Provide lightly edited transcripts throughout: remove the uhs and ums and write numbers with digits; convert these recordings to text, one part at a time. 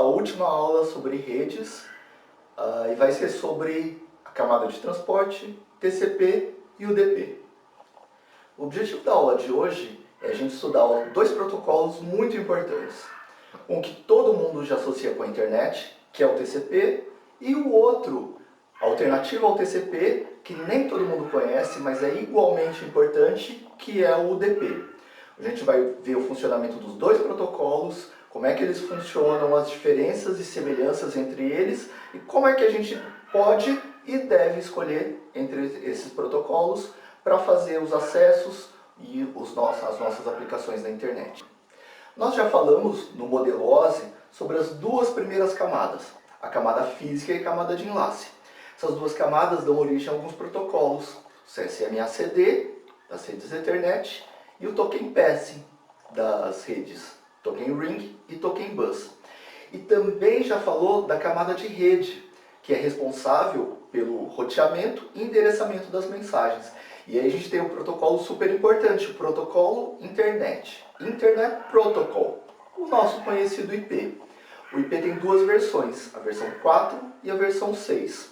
última aula sobre redes e vai ser sobre a camada de transporte, TCP e UDP. O objetivo da aula de hoje é a gente estudar dois protocolos muito importantes. Um que todo mundo já associa com a internet, que é o TCP, e o outro, alternativo ao TCP, que nem todo mundo conhece, mas é igualmente importante, que é o UDP. A gente vai ver o funcionamento dos dois protocolos, como é que eles funcionam, as diferenças e semelhanças entre eles e como é que a gente pode e deve escolher entre esses protocolos para fazer os acessos e as nossas aplicações na internet. Nós já falamos no modelo OSI sobre as duas primeiras camadas, a camada física e a camada de enlace. Essas duas camadas dão origem a alguns protocolos, o CSMA/CD, das redes Ethernet, e o Token Passing, das redes Token Ring e Token Bus. E também já falou da camada de rede, que é responsável pelo roteamento e endereçamento das mensagens. E aí a gente tem um protocolo super importante, o protocolo Internet Protocol, o nosso conhecido IP. O IP tem duas versões, a versão 4 e a versão 6.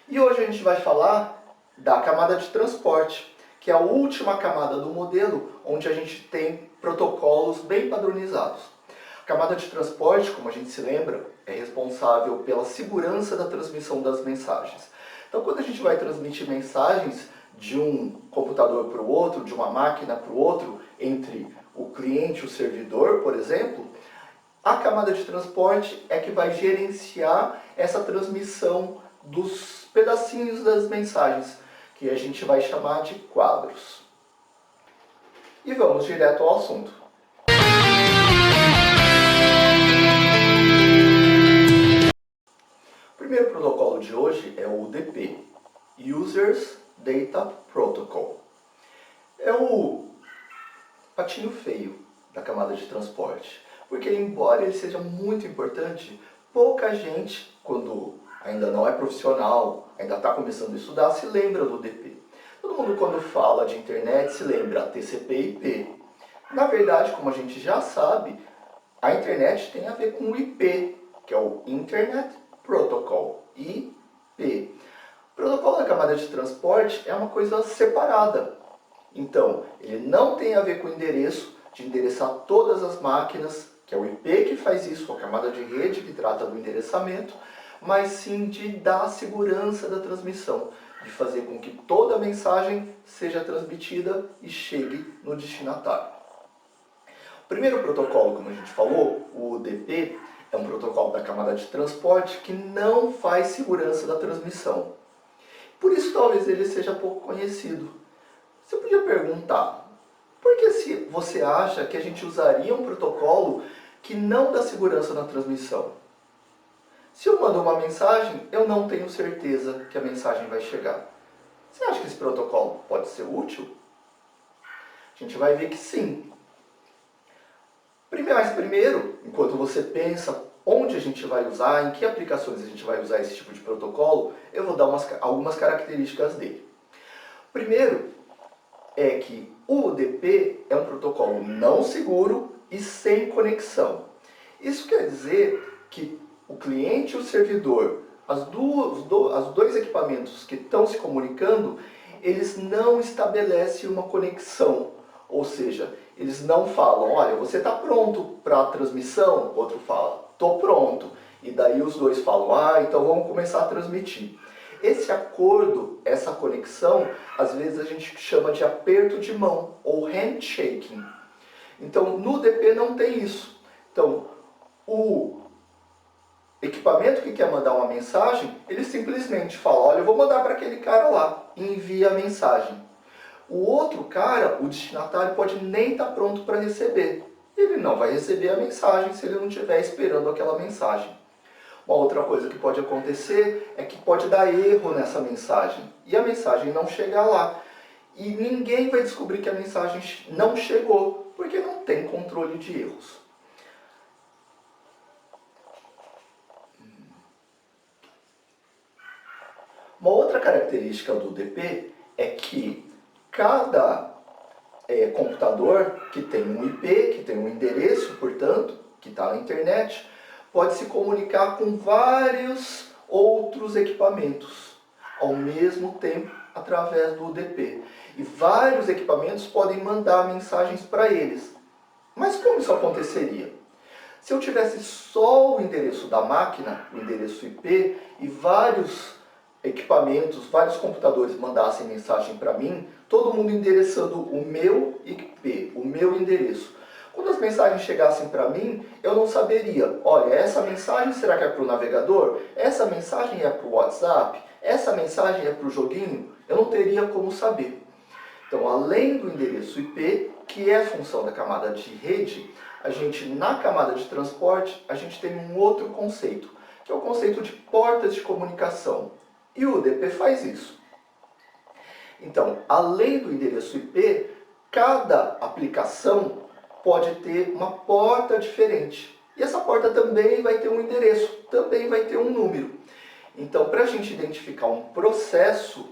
E hoje a gente vai falar da camada de transporte, que é a última camada do modelo, onde a gente tem protocolos bem padronizados. A camada de transporte, como a gente se lembra, é responsável pela segurança da transmissão das mensagens. Então, quando a gente vai transmitir mensagens de um computador para o outro, de uma máquina para o outro, entre o cliente e o servidor, por exemplo, a camada de transporte é que vai gerenciar essa transmissão dos pedacinhos das mensagens, que a gente vai chamar de quadros. E vamos direto ao assunto. O primeiro protocolo de hoje é o UDP, Users Data Protocol. É o patinho feio da camada de transporte, porque embora ele seja muito importante, pouca gente, quando ainda não é profissional, ainda está começando a estudar, se lembra do UDP. Todo mundo, quando fala de internet, se lembra TCP e IP. Na verdade, como a gente já sabe, a internet tem a ver com o IP, que é o Internet Protocol, IP. O protocolo da camada de transporte é uma coisa separada. Então, ele não tem a ver com o endereço, de endereçar todas as máquinas, que é o IP que faz isso, a camada de rede que trata do endereçamento, mas sim de dar segurança da transmissão, de fazer com que toda a mensagem seja transmitida e chegue no destinatário. O primeiro protocolo, como a gente falou, o UDP, é um protocolo da camada de transporte que não faz segurança da transmissão. Por isso talvez ele seja pouco conhecido. Você podia perguntar, por que se você acha que a gente usaria um protocolo que não dá segurança na transmissão? Se eu mando uma mensagem, eu não tenho certeza que a mensagem vai chegar. Você acha que esse protocolo pode ser útil? A gente vai ver que sim. Mas primeiro, enquanto você pensa onde a gente vai usar, em que aplicações a gente vai usar esse tipo de protocolo, eu vou dar algumas características dele. Primeiro, é que o UDP é um protocolo não seguro e sem conexão. Isso quer dizer que o cliente e o servidor, os dois equipamentos que estão se comunicando, eles não estabelecem uma conexão. Ou seja, eles não falam, olha, você está pronto para a transmissão? O outro fala, estou pronto. E daí os dois falam, então vamos começar a transmitir. Esse acordo, essa conexão, às vezes a gente chama de aperto de mão, ou handshaking. Então, no UDP não tem isso. Então, o equipamento que quer mandar uma mensagem, ele simplesmente fala, olha, eu vou mandar para aquele cara lá, e envia a mensagem. O outro cara, o destinatário, pode nem estar pronto para receber. Ele não vai receber a mensagem se ele não estiver esperando aquela mensagem. Uma outra coisa que pode acontecer é que pode dar erro nessa mensagem e a mensagem não chegar lá. E ninguém vai descobrir que a mensagem não chegou, porque não tem controle de erros. Uma outra característica do UDP é que cada computador que tem um IP, que tem um endereço, portanto, que está na internet, pode se comunicar com vários outros equipamentos ao mesmo tempo através do UDP. E vários equipamentos podem mandar mensagens para eles. Mas como isso aconteceria? Se eu tivesse só o endereço da máquina, o endereço IP, e vários equipamentos, vários computadores mandassem mensagem para mim, todo mundo endereçando o meu IP, o meu endereço. Quando as mensagens chegassem para mim, eu não saberia, olha, essa mensagem será que é para o navegador? Essa mensagem é para o WhatsApp? Essa mensagem é para o joguinho? Eu não teria como saber. Então, além do endereço IP, que é função da camada de rede, a gente, na camada de transporte, a gente tem um outro conceito, que é o conceito de portas de comunicação. E o UDP faz isso. Então, além do endereço IP, cada aplicação pode ter uma porta diferente. E essa porta também vai ter um endereço, também vai ter um número. Então, para a gente identificar um processo,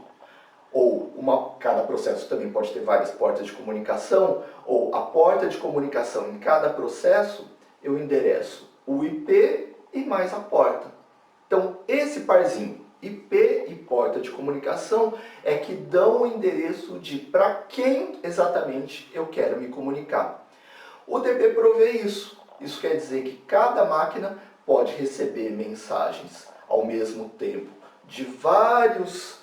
cada processo também pode ter várias portas de comunicação, ou a porta de comunicação em cada processo, eu endereço o IP e mais a porta. Então, esse parzinho, IP e porta de comunicação, é que dão o endereço de para quem exatamente eu quero me comunicar. O DP provê isso. Isso quer dizer que cada máquina pode receber mensagens ao mesmo tempo de vários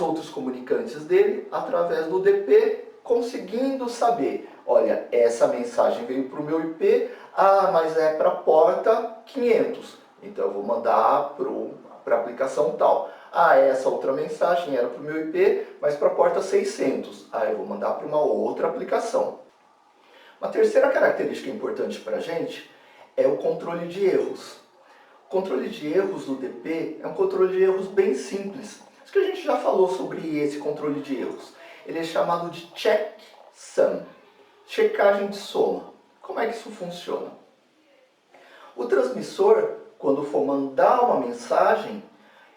outros comunicantes dele através do DP, conseguindo saber, olha, essa mensagem veio para o meu IP, mas é para a porta 500, então eu vou mandar para a aplicação tal. Essa outra mensagem era para o meu IP, mas para a porta 600, eu vou mandar para uma outra aplicação. Uma terceira característica importante para a gente é o controle de erros. O controle de erros do DP é um controle de erros bem simples. Acho que a gente já falou sobre esse controle de erros. Ele é chamado de checksum, checagem de soma. Como é que isso funciona? O transmissor, quando for mandar uma mensagem,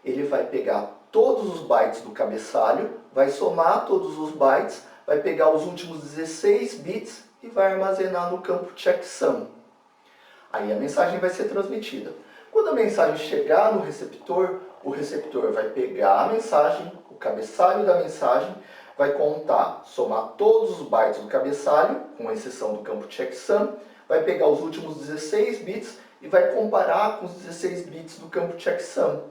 ele vai pegar todos os bytes do cabeçalho, vai somar todos os bytes, vai pegar os últimos 16 bits e vai armazenar no campo checksum. Aí a mensagem vai ser transmitida. Quando a mensagem chegar no receptor, o receptor vai pegar a mensagem, o cabeçalho da mensagem, vai contar, somar todos os bytes do cabeçalho, com exceção do campo checksum, vai pegar os últimos 16 bits e vai comparar com os 16 bits do campo checksum.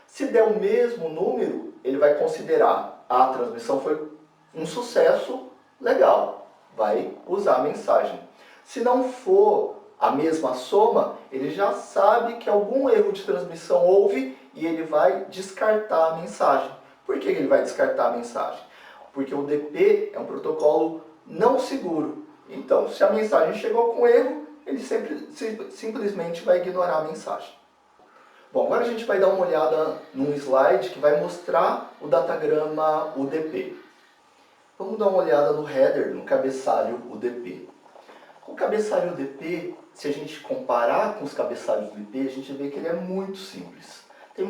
Se der o mesmo número, ele vai considerar a transmissão foi um sucesso, legal, vai usar a mensagem. Se não for a mesma soma, ele já sabe que algum erro de transmissão houve e ele vai descartar a mensagem. Por que ele vai descartar a mensagem? Porque o DP é um protocolo não seguro. Então, se a mensagem chegou com erro, ele simplesmente vai ignorar a mensagem. Bom, agora a gente vai dar uma olhada num slide que vai mostrar o datagrama UDP. Vamos dar uma olhada no header, no cabeçalho UDP. O cabeçalho UDP, se a gente comparar com os cabeçalhos do IP, a gente vê que ele é muito simples. Tem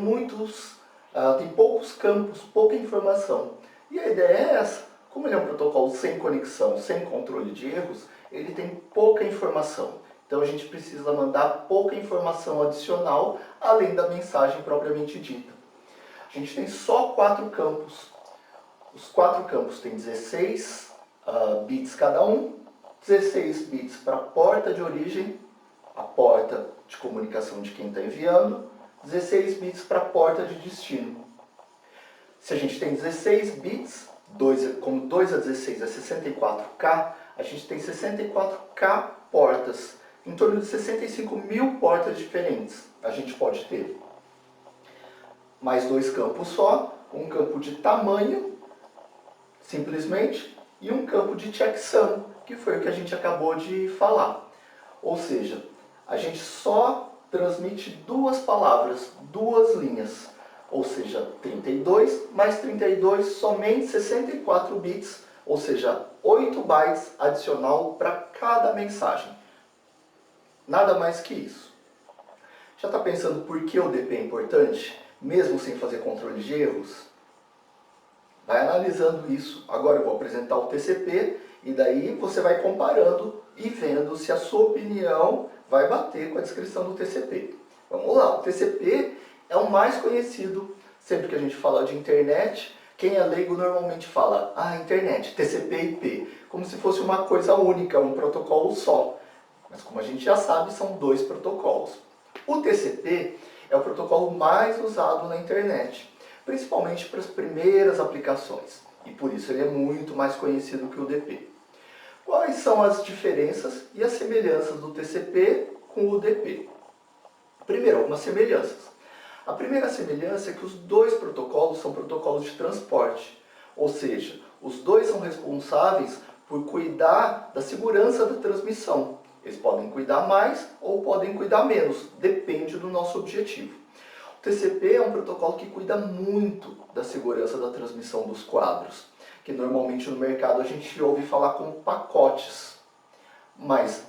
poucos campos, pouca informação. E a ideia é essa. Como ele é um protocolo sem conexão, sem controle de erros, ele tem pouca informação. Então a gente precisa mandar pouca informação adicional, além da mensagem propriamente dita. A gente tem só 4 campos. Os 4 campos têm 16 bits cada um, 16 bits para a porta de origem, a porta de comunicação de quem está enviando, 16 bits para a porta de destino. Se a gente tem 16 bits, como 2 a 16 é 64K, a gente tem 64K portas. Em torno de 65 mil portas diferentes a gente pode ter. Mais 2 campos só, um campo de tamanho, simplesmente, e um campo de checksum, que foi o que a gente acabou de falar. Ou seja, a gente só transmite 2 palavras, 2 linhas. Ou seja, 32 mais 32, somente 64 bits, ou seja, 8 bytes adicional para cada mensagem. Nada mais que isso. Já está pensando por que o DP é importante, mesmo sem fazer controle de erros? Vai analisando isso. Agora eu vou apresentar o TCP e daí você vai comparando e vendo se a sua opinião vai bater com a descrição do TCP. Vamos lá, o TCP é o mais conhecido. Sempre que a gente fala de internet, quem é leigo normalmente fala, internet, TCP e IP, como se fosse uma coisa única, um protocolo só. Mas como a gente já sabe, são dois protocolos. O TCP é o protocolo mais usado na internet, principalmente para as primeiras aplicações, e por isso ele é muito mais conhecido que o UDP. Quais são as diferenças e as semelhanças do TCP com o UDP? Primeiro, algumas semelhanças. A primeira semelhança é que os dois protocolos são protocolos de transporte, ou seja, os dois são responsáveis por cuidar da segurança da transmissão. Eles podem cuidar mais ou podem cuidar menos, depende do nosso objetivo. O TCP é um protocolo que cuida muito da segurança da transmissão dos quadros, que normalmente no mercado a gente ouve falar como pacotes, mas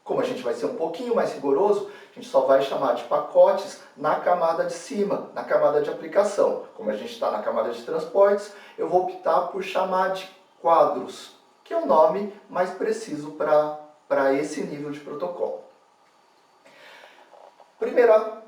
como a gente vai ser um pouquinho mais rigoroso, a gente só vai chamar de pacotes na camada de cima, na camada de aplicação. Como a gente está na camada de transportes, eu vou optar por chamar de quadros, que é o nome mais preciso para esse nível de protocolo. Primeira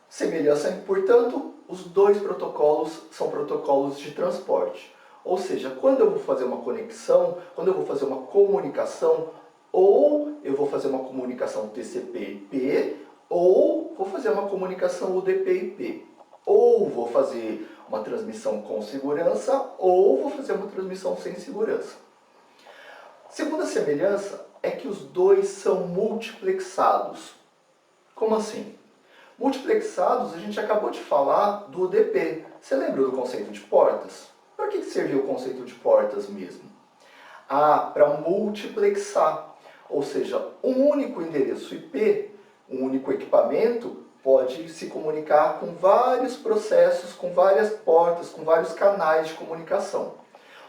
semelhança, portanto, os dois protocolos são protocolos de transporte. Ou seja, quando eu vou fazer uma conexão, quando eu vou fazer uma comunicação, ou eu vou fazer uma comunicação TCP/IP, ou vou fazer uma comunicação UDP/IP. Ou vou fazer uma transmissão com segurança, ou vou fazer uma transmissão sem segurança. Segunda semelhança é que os dois são multiplexados. Como assim? Multiplexados, a gente acabou de falar do UDP. Você lembra do conceito de portas? Para que serviu o conceito de portas mesmo? Para multiplexar. Ou seja, um único endereço IP, um único equipamento, pode se comunicar com vários processos, com várias portas, com vários canais de comunicação.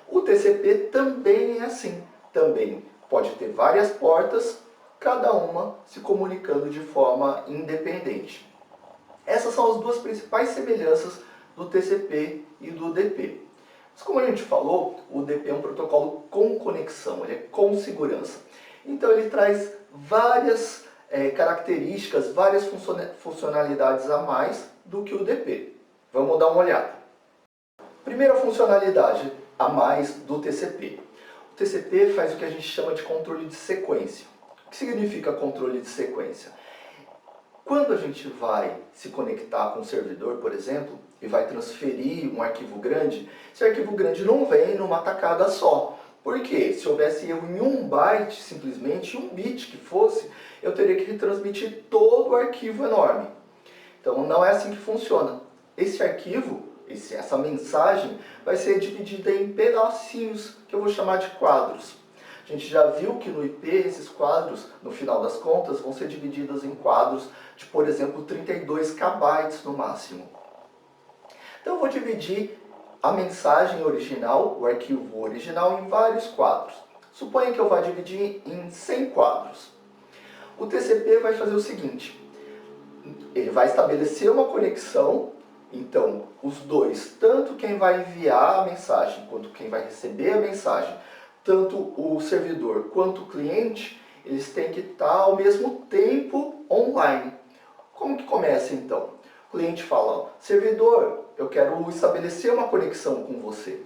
O TCP também é assim. Também pode ter várias portas, cada uma se comunicando de forma independente. Essas são as duas principais semelhanças do TCP e do UDP. Mas como a gente falou, o UDP é um protocolo com conexão, ele é com segurança. Então ele traz várias características, várias funcionalidades a mais do que o UDP. Vamos dar uma olhada. Primeira funcionalidade a mais do TCP. O TCP faz o que a gente chama de controle de sequência. O que significa controle de sequência? Quando a gente vai se conectar com um servidor, por exemplo, e vai transferir um arquivo grande, esse arquivo grande não vem numa tacada só. Por quê? Se houvesse erro em 1 byte, simplesmente 1 bit que fosse, eu teria que retransmitir todo o arquivo enorme. Então não é assim que funciona. Esse arquivo, essa mensagem, vai ser dividida em pedacinhos, que eu vou chamar de quadros. A gente já viu que no IP esses quadros, no final das contas, vão ser divididos em quadros de, por exemplo, 32 KB no máximo. Então eu vou dividir a mensagem original, o arquivo original, em vários quadros. Suponha que eu vá dividir em 100 quadros. O TCP vai fazer o seguinte, ele vai estabelecer uma conexão, então os dois, tanto quem vai enviar a mensagem quanto quem vai receber a mensagem, tanto o servidor quanto o cliente, eles têm que estar ao mesmo tempo online. Como que começa então? O cliente fala, servidor, eu quero estabelecer uma conexão com você.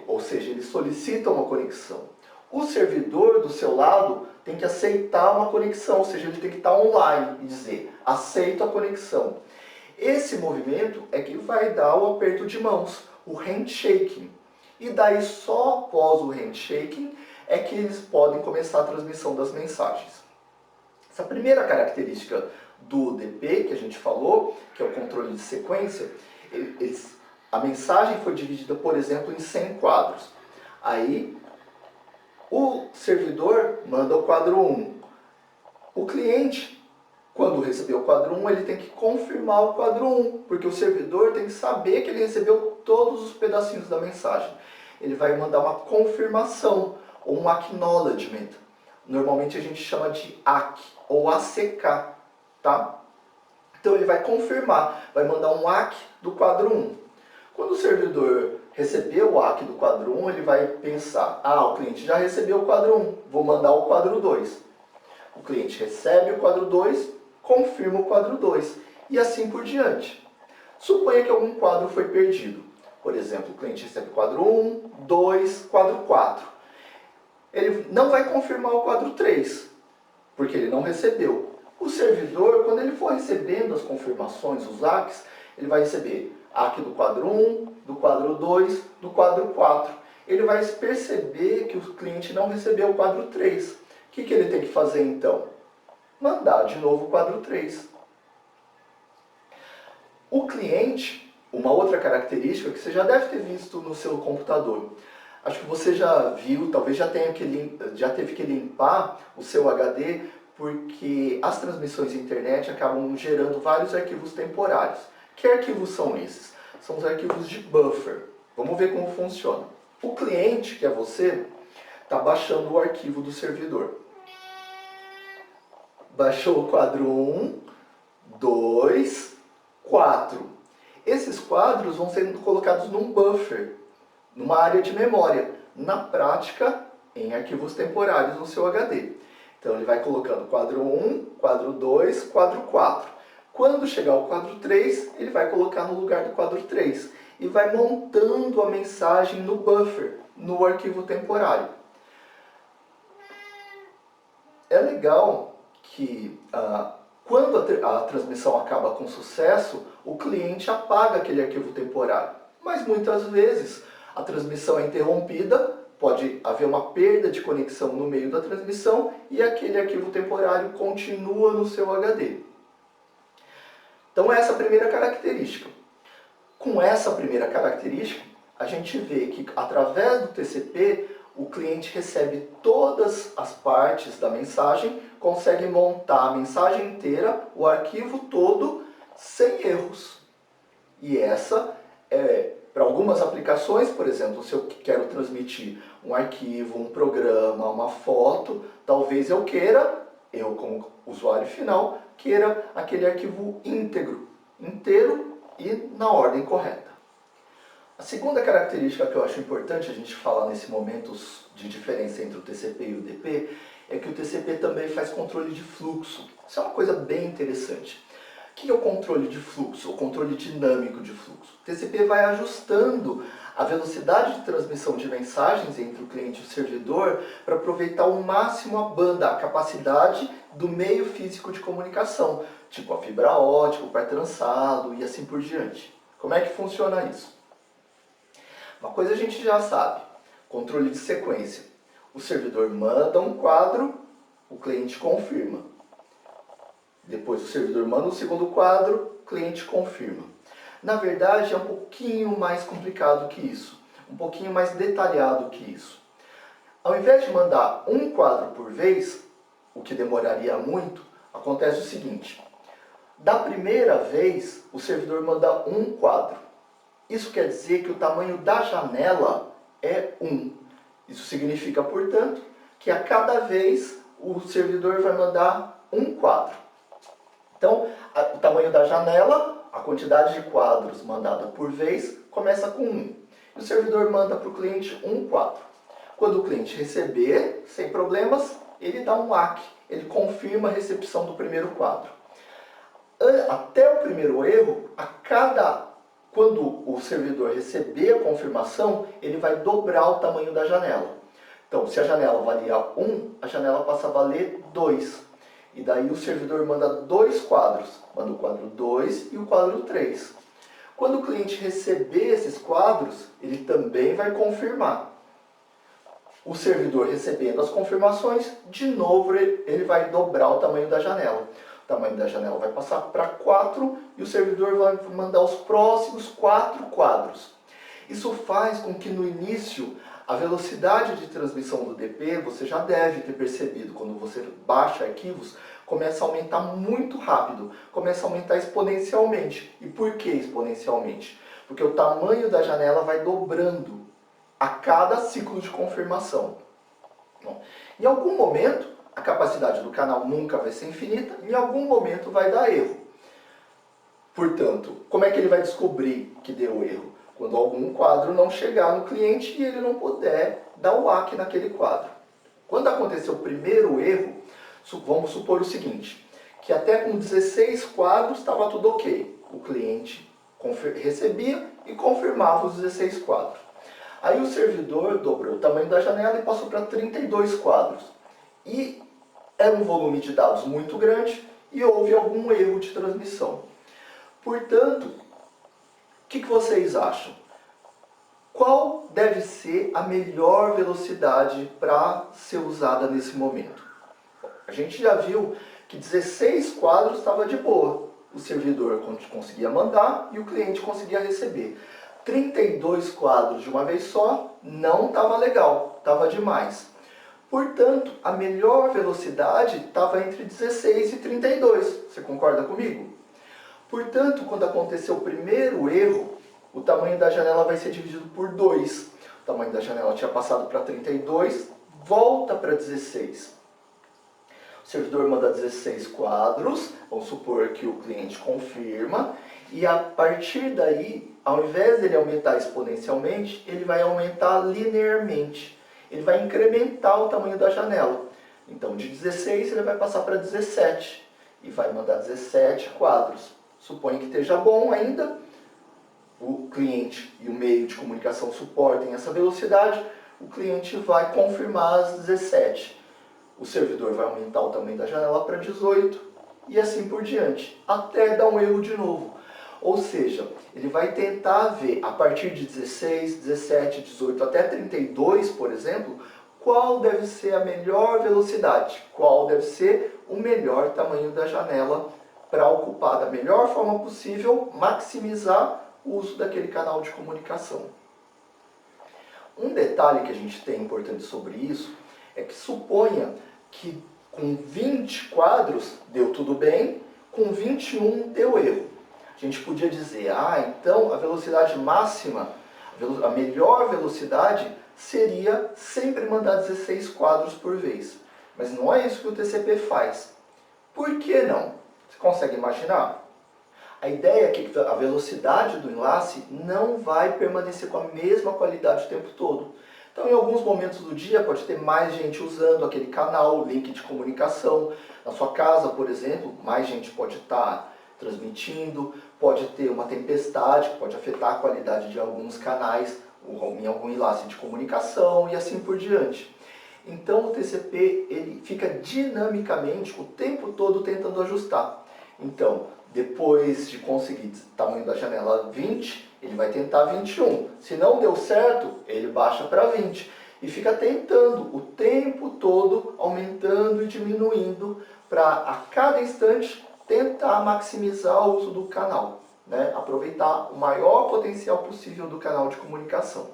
Ou seja, ele solicita uma conexão. O servidor do seu lado tem que aceitar uma conexão, ou seja, ele tem que estar online e dizer, aceito a conexão. Esse movimento é que vai dar o aperto de mãos, o handshaking. E daí só após o handshaking é que eles podem começar a transmissão das mensagens. Essa primeira característica do UDP que a gente falou, que é o controle de sequência, a mensagem foi dividida, por exemplo, em 100 quadros. Aí o servidor manda o quadro 1. O cliente, quando receber o quadro 1, ele tem que confirmar o quadro 1, porque o servidor tem que saber que ele recebeu todos os pedacinhos da mensagem. Ele vai mandar uma confirmação, ou um acknowledgement. Normalmente a gente chama de ACK, ou ACK, tá? Então ele vai confirmar, vai mandar um ACK do quadro 1. Quando o servidor receber o ACK do quadro 1, ele vai pensar, o cliente já recebeu o quadro 1, vou mandar o quadro 2. O cliente recebe o quadro 2, confirma o quadro 2 e assim por diante. Suponha que algum quadro foi perdido. Por exemplo, o cliente recebe quadro 1, 2, quadro 4. Ele não vai confirmar o quadro 3, porque ele não recebeu. O servidor, quando ele for recebendo as confirmações, os ACKs, ele vai receber ACK do quadro 1, do quadro 2, do quadro 4. Ele vai perceber que o cliente não recebeu o quadro 3. O que ele tem que fazer então? Mandar de novo o quadro 3. O cliente, uma outra característica que você já deve ter visto no seu computador. Acho que você já viu, talvez já teve que limpar o seu HD, porque as transmissões de internet acabam gerando vários arquivos temporários. Que arquivos são esses? São os arquivos de buffer. Vamos ver como funciona. O cliente, que é você, está baixando o arquivo do servidor. Baixou o quadro 1, 2, 4. Esses quadros vão sendo colocados num buffer, numa área de memória, na prática, em arquivos temporários no seu HD. Então ele vai colocando quadro 1, quadro 2, quadro 4. Quando chegar ao quadro 3, ele vai colocar no lugar do quadro 3 e vai montando a mensagem no buffer, no arquivo temporário. É legal que quando a transmissão acaba com sucesso, o cliente apaga aquele arquivo temporário. Mas muitas vezes a transmissão é interrompida, pode haver uma perda de conexão no meio da transmissão e aquele arquivo temporário continua no seu HD. Então essa é a primeira característica. Com essa primeira característica, a gente vê que através do TCP o cliente recebe todas as partes da mensagem, consegue montar a mensagem inteira, o arquivo todo, sem erros. E essa é, para algumas aplicações, por exemplo, se eu quero transmitir um arquivo, um programa, uma foto, talvez eu queira, eu como usuário final, queira aquele arquivo íntegro, inteiro e na ordem correta. A segunda característica que eu acho importante a gente falar nesse momento de diferença entre o TCP e o UDP é que o TCP também faz controle de fluxo. Isso é uma coisa bem interessante. O que é o controle de fluxo? O controle dinâmico de fluxo. O TCP vai ajustando a velocidade de transmissão de mensagens entre o cliente e o servidor para aproveitar ao máximo a banda, a capacidade do meio físico de comunicação, tipo a fibra ótica, o par trançado e assim por diante. Como é que funciona isso? Uma coisa a gente já sabe, controle de sequência. O servidor manda um quadro, o cliente confirma. Depois o servidor manda o segundo quadro, o cliente confirma. Na verdade é um pouquinho mais complicado que isso, um pouquinho mais detalhado que isso. Ao invés de mandar um quadro por vez, o que demoraria muito, acontece o seguinte. Da primeira vez, o servidor manda um quadro. Isso quer dizer que o tamanho da janela é 1. Isso significa, portanto, que a cada vez o servidor vai mandar um quadro. Então, o tamanho da janela, a quantidade de quadros mandada por vez, começa com 1. E o servidor manda para o cliente um quadro. Quando o cliente receber, sem problemas, ele dá um ACK, ele confirma a recepção do primeiro quadro. Até o primeiro erro, quando o servidor receber a confirmação, ele vai dobrar o tamanho da janela. Então, se a janela valia 1, a janela passa a valer 2. E daí o servidor manda dois quadros. Manda o quadro 2 e o quadro 3. Quando o cliente receber esses quadros, ele também vai confirmar. O servidor recebendo as confirmações, de novo ele vai dobrar o tamanho da janela. O tamanho da janela vai passar para 4 e o servidor vai mandar os próximos 4 quadros. Isso faz com que no início a velocidade de transmissão do DP, você já deve ter percebido, quando você baixa arquivos, começa a aumentar muito rápido, começa a aumentar exponencialmente. E por que exponencialmente? Porque o tamanho da janela vai dobrando a cada ciclo de confirmação. Bom, em algum momento, a capacidade do canal nunca vai ser infinita, em algum momento vai dar erro. Portanto, como é que ele vai descobrir que deu erro? Quando algum quadro não chegar no cliente e ele não puder dar o ACK naquele quadro. Quando acontecer o primeiro erro, Vamos supor o seguinte, que até com 16 quadros estava tudo ok. O cliente recebia e confirmava os 16 quadros. Aí o servidor dobrou o tamanho da janela e passou para 32 quadros. E era um volume de dados muito grande e houve algum erro de transmissão. Portanto, o que vocês acham? Qual deve ser a melhor velocidade para ser usada nesse momento? A gente já viu que 16 quadros estava de boa. O servidor conseguia mandar e o cliente conseguia receber. 32 quadros de uma vez só não estava legal, estava demais. Portanto, a melhor velocidade estava entre 16 e 32. Você concorda comigo? Portanto, quando acontecer o primeiro erro, o tamanho da janela vai ser dividido por 2. O tamanho da janela tinha passado para 32, volta para 16. O servidor manda 16 quadros, vamos supor que o cliente confirma, e a partir daí, ao invés dele aumentar exponencialmente, ele vai aumentar linearmente. Ele vai incrementar o tamanho da janela. Então, de 16 ele vai passar para 17 e vai mandar 17 quadros. Suponho que esteja bom ainda, o cliente e o meio de comunicação suportem essa velocidade, o cliente vai confirmar as 17. O servidor vai aumentar o tamanho da janela para 18 e assim por diante, até dar um erro de novo. Ou seja, ele vai tentar ver a partir de 16, 17, 18 até 32, por exemplo, qual deve ser a melhor velocidade, qual deve ser o melhor tamanho da janela para ocupar da melhor forma possível, maximizar o uso daquele canal de comunicação. Um detalhe que a gente tem importante sobre isso é que suponha que com 20 quadros deu tudo bem, com 21 deu erro. A gente podia dizer, então a velocidade máxima, a melhor velocidade seria sempre mandar 16 quadros por vez. Mas não é isso que o TCP faz. Por que não? Você consegue imaginar? A ideia é que a velocidade do enlace não vai permanecer com a mesma qualidade o tempo todo. Então, em alguns momentos do dia, pode ter mais gente usando aquele canal, link de comunicação. Na sua casa, por exemplo, mais gente pode estar transmitindo, pode ter uma tempestade que pode afetar a qualidade de alguns canais, em algum enlace de comunicação e assim por diante. Então, o TCP ele fica dinamicamente o tempo todo tentando ajustar. Então, depois de conseguir o tamanho da janela 20, ele vai tentar 21. Se não deu certo, ele baixa para 20. E fica tentando o tempo todo, aumentando e diminuindo, para a cada instante tentar maximizar o uso do canal, né? Aproveitar o maior potencial possível do canal de comunicação.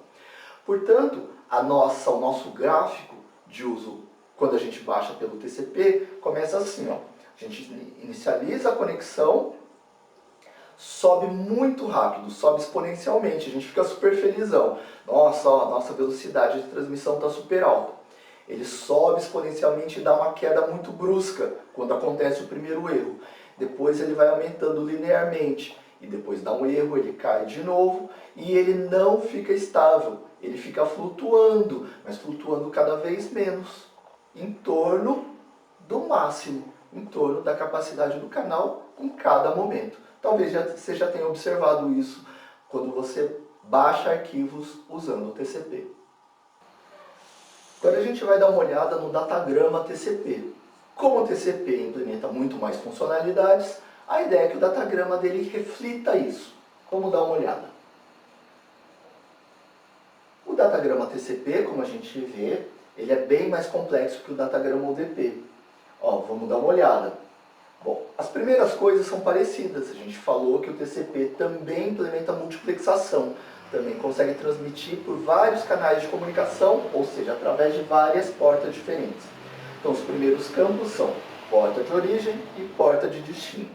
Portanto, o nosso gráfico de uso, quando a gente baixa pelo TCP, começa assim, ó. A gente inicializa a conexão, sobe muito rápido, sobe exponencialmente, a gente fica super felizão. Nossa, ó, nossa velocidade de transmissão está super alta. Ele sobe exponencialmente e dá uma queda muito brusca quando acontece o primeiro erro. Depois ele vai aumentando linearmente e depois dá um erro, ele cai de novo e ele não fica estável. Ele fica flutuando, mas flutuando cada vez menos, em torno do máximo, em torno da capacidade do canal em cada momento. Talvez você já tenha observado isso quando você baixa arquivos usando o TCP. Agora a gente vai dar uma olhada no datagrama TCP. Como o TCP implementa muito mais funcionalidades, a ideia é que o datagrama dele reflita isso. Vamos dar uma olhada. O datagrama TCP, como a gente vê, ele é bem mais complexo que o datagrama UDP. Ó, vamos dar uma olhada. Bom, as primeiras coisas são parecidas. A gente falou que o TCP também implementa multiplexação. Também consegue transmitir por vários canais de comunicação, ou seja, através de várias portas diferentes. Então, os primeiros campos são porta de origem e porta de destino.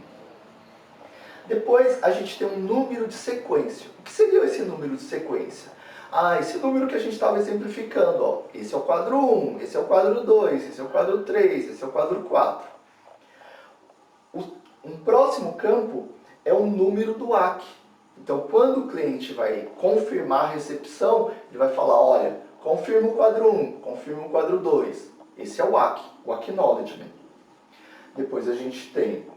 Depois, a gente tem um número de sequência. O que seria esse número de sequência? Esse número que a gente estava exemplificando, ó. Esse é o quadro 1, esse é o quadro 2, esse é o quadro 3, esse é o quadro 4. Um próximo campo é o número do ACK. Então, quando o cliente vai confirmar a recepção, ele vai falar, olha, confirma o quadro 1, confirma o quadro 2. Esse é o ACK, o Acknowledgement. Depois a gente tem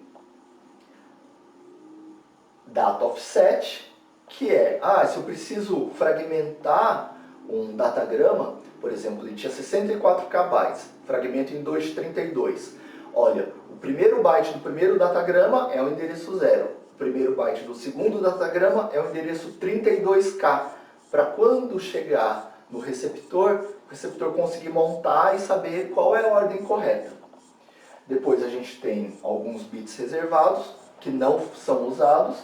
data offset, que é, se eu preciso fragmentar um datagrama, por exemplo, ele tinha 64 KB, fragmento em 2 de 32. Olha, o primeiro byte do primeiro datagrama é o endereço 0. O primeiro byte do segundo datagrama é o endereço 32K. Para quando chegar no receptor, o receptor conseguir montar e saber qual é a ordem correta. Depois a gente tem alguns bits reservados, que não são usados.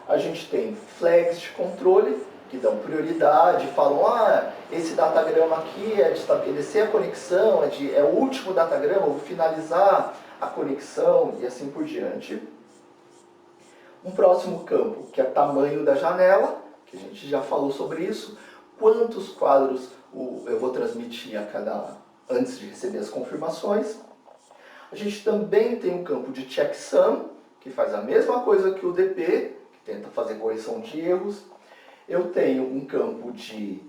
A gente tem flags de controle, que dão prioridade, falam, esse datagrama aqui é de estabelecer a conexão, é o último datagrama, eu vou finalizar a conexão e assim por diante. Um próximo campo, que é tamanho da janela, que a gente já falou sobre isso, quantos quadros eu vou transmitir antes de receber as confirmações. A gente também tem um campo de checksum, que faz a mesma coisa que o DP, que tenta fazer correção de erros. Eu tenho um campo de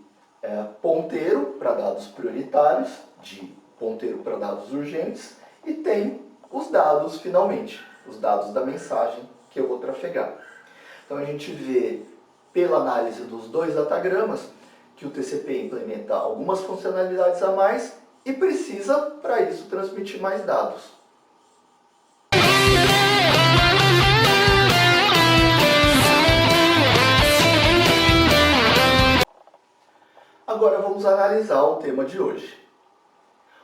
ponteiro para dados prioritários, de ponteiro para dados urgentes, e tem os dados, finalmente, os dados da mensagem que eu vou trafegar. Então a gente vê, pela análise dos dois datagramas, que o TCP implementa algumas funcionalidades a mais e precisa, para isso, transmitir mais dados. Agora vamos analisar o tema de hoje.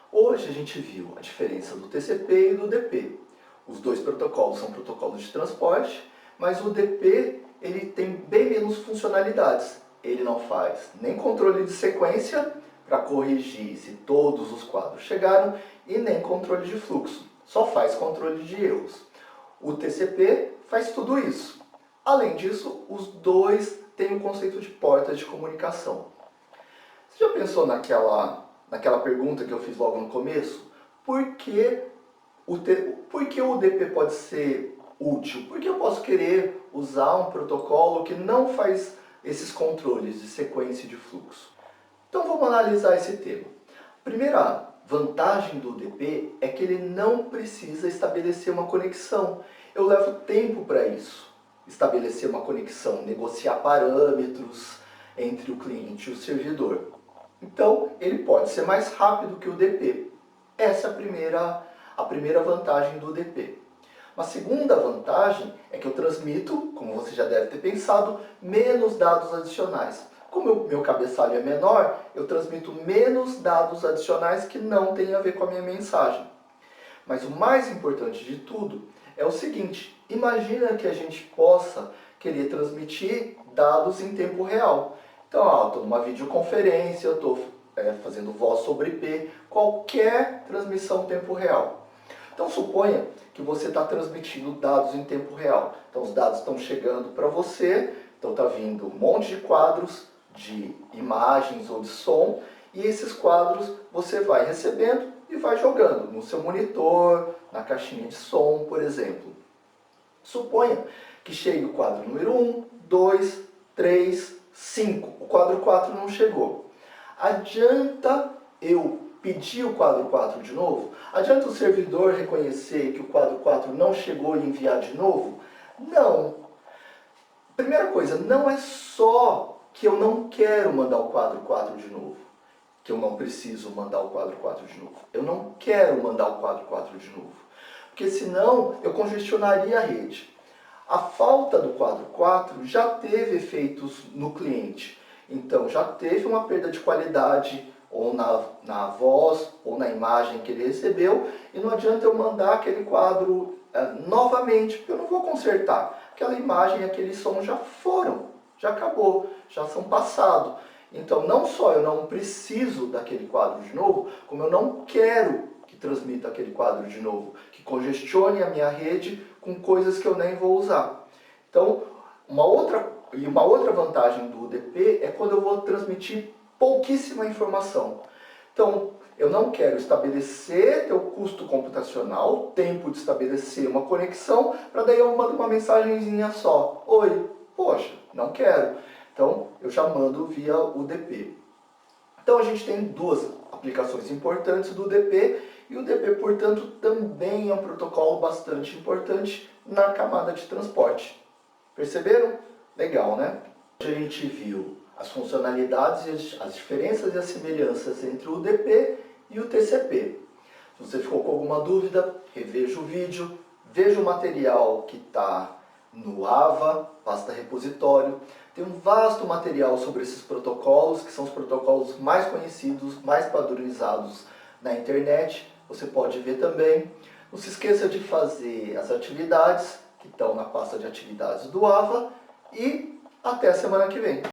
Hoje a gente viu a diferença do TCP e do DP. Os dois protocolos são protocolos de transporte, mas o DP ele tem bem menos funcionalidades. Ele não faz nem controle de sequência para corrigir se todos os quadros chegaram e nem controle de fluxo. Só faz controle de erros. O TCP faz tudo isso. Além disso, os dois têm o conceito de porta de comunicação. Você já pensou naquela pergunta que eu fiz logo no começo? Por que o DP pode ser útil? Por que eu posso querer usar um protocolo que não faz esses controles de sequência e de fluxo? Então vamos analisar esse tema. A primeira vantagem do DP é que ele não precisa estabelecer uma conexão. Eu levo tempo para isso. Estabelecer uma conexão, negociar parâmetros entre o cliente e o servidor. Então, ele pode ser mais rápido que o DP. Essa é a primeira vantagem do DP. Uma segunda vantagem é que eu transmito, como você já deve ter pensado, menos dados adicionais. Como o meu cabeçalho é menor, eu transmito menos dados adicionais que não têm a ver com a minha mensagem. Mas o mais importante de tudo é o seguinte: imagina que a gente possa querer transmitir dados em tempo real. Então, eu estou numa videoconferência, eu estou fazendo voz sobre IP, qualquer transmissão em tempo real. Então, suponha que você está transmitindo dados em tempo real. Então, os dados estão chegando para você, então está vindo um monte de quadros de imagens ou de som, e esses quadros você vai recebendo e vai jogando no seu monitor, na caixinha de som, por exemplo. Suponha que chegue o quadro número 1, 2, 3, 5. O quadro 4 não chegou. Adianta eu pedir o quadro 4 de novo? Adianta o servidor reconhecer que o quadro 4 não chegou e enviar de novo? Não. Primeira coisa, não é só que eu não quero mandar o quadro 4 de novo, que eu não preciso mandar o quadro 4 de novo. Eu não quero mandar o quadro 4 de novo, porque senão eu congestionaria a rede. A falta do quadro 4 já teve efeitos no cliente. Então já teve uma perda de qualidade ou na voz ou na imagem que ele recebeu, e não adianta eu mandar aquele quadro novamente, porque eu não vou consertar. Aquela imagem e aquele som já foram, já acabou, já são passados. Então não só eu não preciso daquele quadro de novo, como eu não quero que transmita aquele quadro de novo, que congestione a minha rede com coisas que eu nem vou usar. Então, uma outra vantagem do UDP é quando eu vou transmitir pouquíssima informação. Então, eu não quero estabelecer o custo computacional, o tempo de estabelecer uma conexão, para daí eu mando uma mensagenzinha só. Oi, poxa, não quero. Então, eu já mando via UDP. Então, a gente tem duas aplicações importantes do UDP E o DP, portanto, também é um protocolo bastante importante na camada de transporte. Perceberam? Legal, né? Hoje a gente viu as funcionalidades, as diferenças e as semelhanças entre o UDP e o TCP. Se você ficou com alguma dúvida, reveja o vídeo, veja o material que está no AVA, pasta repositório. Tem um vasto material sobre esses protocolos, que são os protocolos mais conhecidos, mais padronizados na internet. Você pode ver também. Não se esqueça de fazer as atividades que estão na pasta de atividades do AVA e até a semana que vem.